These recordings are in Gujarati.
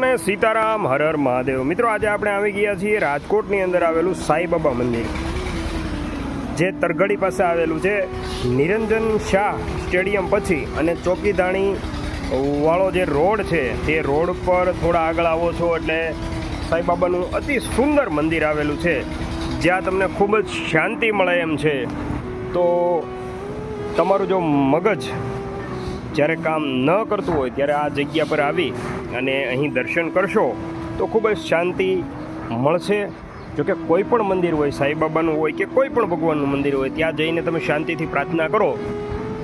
બધાને સીતારામ, હર હર મહાદેવ। મિત્રો, આજે આપણે આવી ગયા છીએ રાજકોટની અંદર આવેલું સાંઈબાબા મંદિર, જે તરઘડી પાસે આવેલું છે। નિરંજન શાહ સ્ટેડિયમ પછી અને ચોકીદાણી વાળો જે રોડ છે તે રોડ પર થોડા આગળ આવો છો એટલે સાંઈબાબાનું અતિ સુંદર મંદિર આવેલું છે, જ્યાં તમને ખૂબ જ શાંતિ મળે એમ છે। તો તમારું જો મગજ જ્યારે કામ ન કરતું હોય ત્યારે આ જગ્યા પર આવી અને અહીં દર્શન કરશો તો ખૂબ જ શાંતિ મળશે। જોકે કોઈ પણ મંદિર હોય, સાંઈબાબાનું હોય કે કોઈ પણ ભગવાનનું મંદિર હોય, ત્યાં જઈને તમે શાંતિથી પ્રાર્થના કરો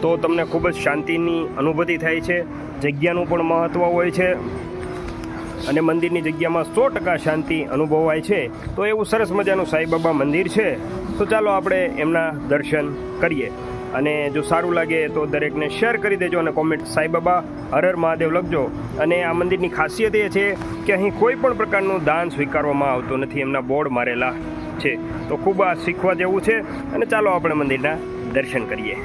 તો તમને ખૂબ જ શાંતિની અનુભૂતિ થાય છે। જગ્યાનું પણ મહત્ત્વ હોય છે અને મંદિરની જગ્યામાં 100% શાંતિ અનુભવાય છે। તો એવું સરસ મજાનું સાંઈબાબા મંદિર છે। તો ચાલો આપણે એમના દર્શન કરીએ અને જો સારું લાગે તો દરેકને શેર કરી દેજો અને કોમેન્ટ સાંઈબાબા હર હર મહાદેવ લખજો। અને આ મંદિરની ખાસિયત એ છે કે અહીં કોઈ પણ પ્રકારનું દાન સ્વીકારવામાં આવતું નથી, એમના બોર્ડ મારેલા છે। તો ખૂબ આ શીખવા જેવું છે અને ચાલો આપણે મંદિરના દર્શન કરીએ।